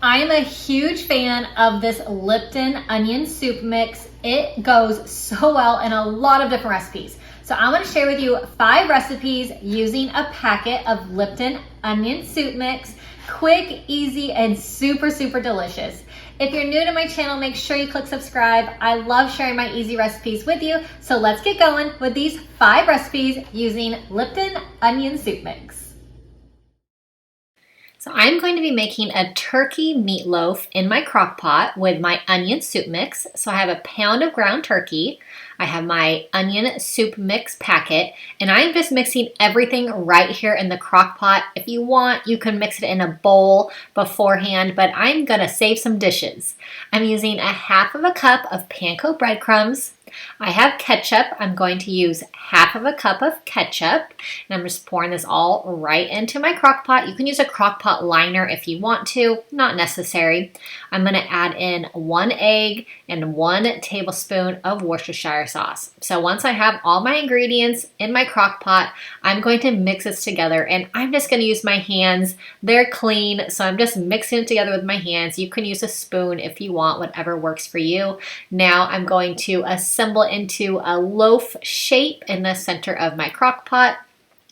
I am a huge fan of this Lipton onion soup mix. It goes so well in a lot of different recipes. So I'm going to share with you 5 recipes using a packet of Lipton onion soup mix. Quick, easy, and super delicious. If you're new to my channel, make sure you click subscribe. I love sharing my easy recipes with you. So let's get going with these 5 recipes using Lipton onion soup mix. So I'm going to be making a turkey meatloaf in my crock pot with my onion soup mix. So I have a pound of ground turkey. I have my onion soup mix packet, and I'm just mixing everything right here in the crock pot. If you want, you can mix it in a bowl beforehand, but I'm gonna save some dishes. I'm using a half of a cup of panko breadcrumbs. I have ketchup. I'm going to use half of a cup of ketchup, and I'm just pouring this all right into my crock pot. You can use a crock pot liner if you want to, not necessary. I'm going to add in 1 egg and 1 tablespoon of Worcestershire sauce. So once I have all my ingredients in my crock pot, I'm going to mix this together, and I'm just going to use my hands. They're clean, so I'm just mixing it together with my hands. You can use a spoon if you want, whatever works for you. Now I'm going to assemble into a loaf shape in the center of my crock pot.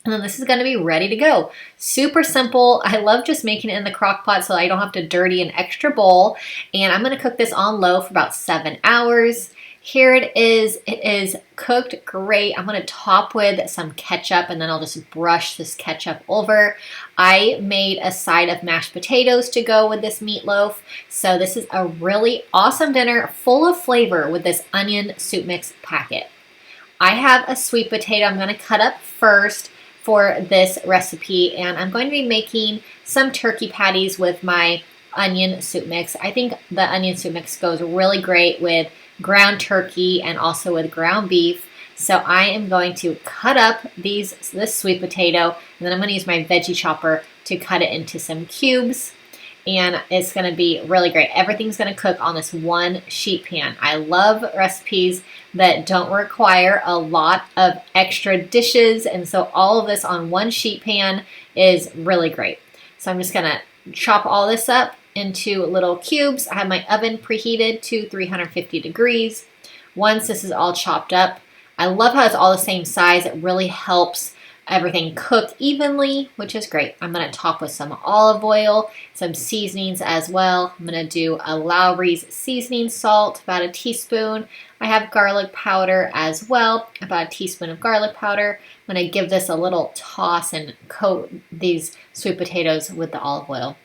And then this is going to be ready to go. Super simple. I love just making it in the crock pot so I don't have to dirty an extra bowl. And I'm going to cook this on low for about 7 hours. Here it is. It is cooked great. I'm going to top with some ketchup, and then I'll just brush this ketchup over. I made a side of mashed potatoes to go with this meatloaf. So this is a really awesome dinner full of flavor with this onion soup mix packet. I have a sweet potato I'm going to cut up first for this recipe, and I'm going to be making some turkey patties with my onion soup mix. I think the onion soup mix goes really great with ground turkey and also with ground beef. So I am going to cut up this sweet potato, and then I'm going to use my veggie chopper to cut it into some cubes. And it's going to be really great. Everything's going to cook on this one sheet pan. I love recipes that don't require a lot of extra dishes, and so all of this on one sheet pan is really great. So I'm just going to chop all this up into little cubes. I have my oven preheated to 350 degrees. Once this is all chopped up, I love how it's all the same size. It really helps everything cook evenly, which is great. I'm going to top with some olive oil, some seasonings as well. I'm going to do a Lowry's seasoning salt, about a teaspoon. I have garlic powder as well, about a teaspoon of garlic powder. I'm going to give this a little toss and coat these sweet potatoes with the olive oil.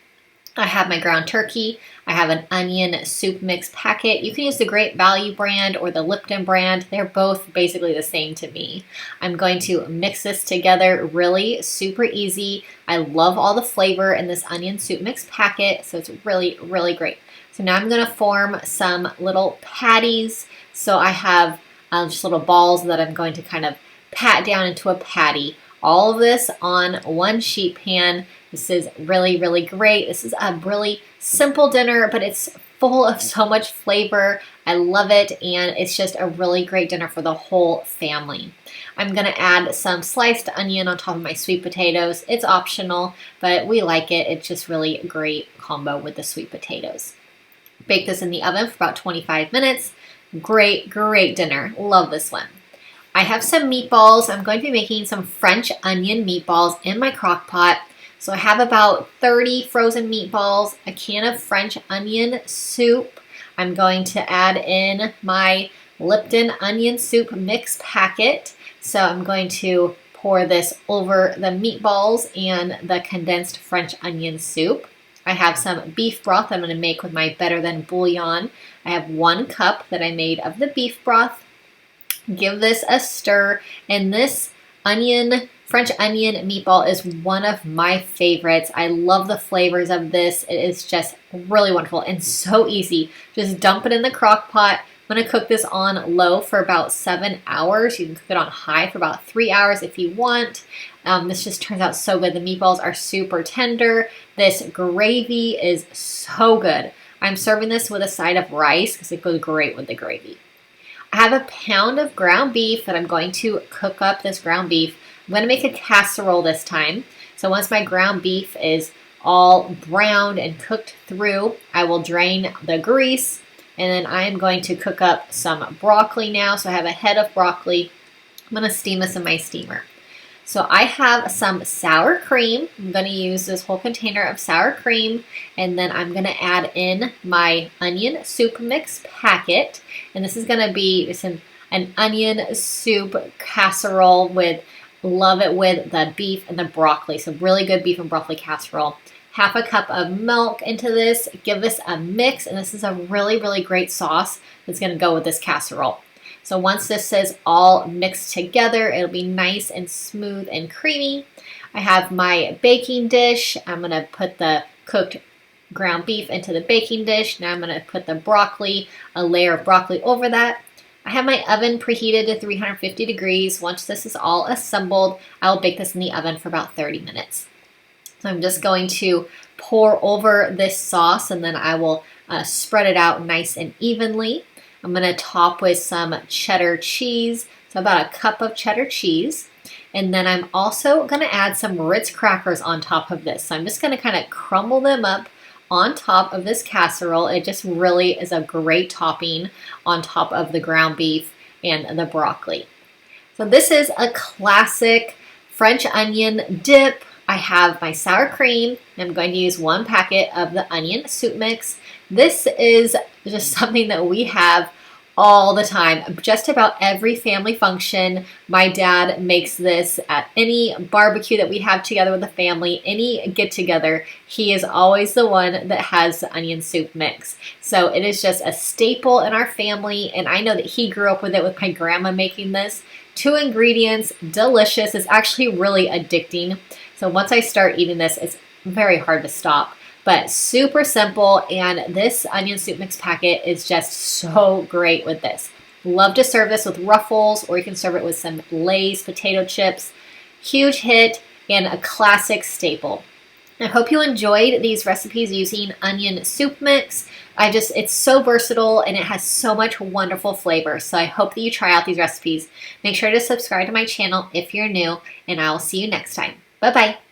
I have my ground turkey. I have an onion soup mix packet. You can use the Great Value brand or the Lipton brand. They're both basically the same to me. I'm going to mix this together really super easy. I love all the flavor in this onion soup mix packet, so it's really great. So now I'm going to form some little patties. So I have just little balls that I'm going to kind of pat down into a patty. All of this on one sheet pan. This is really great. This is a really simple dinner, but it's full of so much flavor. I love it, and it's just a really great dinner for the whole family. I'm going to add some sliced onion on top of my sweet potatoes. It's optional, but we like it. It's just really a great combo with the sweet potatoes. Bake this in the oven for about 25 minutes. Great dinner. Love this one. I have some meatballs. I'm going to be making some French onion meatballs in my crock pot. So I have about 30 frozen meatballs, a can of French onion soup. I'm going to add in my Lipton onion soup mix packet. So I'm going to pour this over the meatballs and the condensed French onion soup. I have some beef broth I'm going to make with my Better Than bouillon. I have 1 cup that I made of the beef broth. Give this a stir, and this French onion meatball is one of my favorites. I love the flavors of this. It is just really wonderful and so easy. Just dump it in the crock pot. I'm going to cook this on low for about 7 hours. You can cook it on high for about 3 hours if you want. This just turns out so good. The meatballs are super tender. This gravy is so good. I'm serving this with a side of rice because it goes great with the gravy. I have a pound of ground beef that I'm going to cook up this ground beef. I'm going to make a casserole this time. So once my ground beef is all browned and cooked through, I will drain the grease, and then I am going to cook up some broccoli now. So I have a head of broccoli. I'm going to steam this in my steamer. So I have some sour cream. I'm going to use this whole container of sour cream, and then I'm going to add in my onion soup mix packet. And this is going to be an onion soup casserole with, love it with the beef and the broccoli. So really good beef and broccoli casserole. Half a cup of milk into this. Give this a mix, and this is a really, really great sauce that's going to go with this casserole. So once this is all mixed together, it'll be nice and smooth and creamy. I have my baking dish. I'm going to put the cooked ground beef into the baking dish. Now I'm going to put the broccoli, a layer of broccoli over that. I have my oven preheated to 350 degrees. Once this is all assembled, I'll bake this in the oven for about 30 minutes. So I'm just going to pour over this sauce, and then I will spread it out nice and evenly. I'm going to top with some cheddar cheese, so about a cup of cheddar cheese. And then I'm also going to add some Ritz crackers on top of this. So I'm just going to kind of crumble them up on top of this casserole. It just really is a great topping on top of the ground beef and the broccoli. So this is a classic French onion dip. I have my sour cream. I'm going to use 1 packet of the onion soup mix. This is just something that we have all the time. Just about every family function, my dad makes this. At any barbecue that we have together with the family, any get together, he is always the one that has the onion soup mix. So it is just a staple in our family, and I know that he grew up with it with my grandma making this. 2 ingredients, delicious. It's actually really addicting. So once I start eating this, it's very hard to stop. But super simple, and this onion soup mix packet is just so great with this. Love to serve this with Ruffles, or you can serve it with some Lay's potato chips. Huge hit and a classic staple. I hope you enjoyed these recipes using onion soup mix. It's so versatile, and it has so much wonderful flavor. So I hope that you try out these recipes. Make sure to subscribe to my channel if you're new, and I will see you next time. Bye-bye.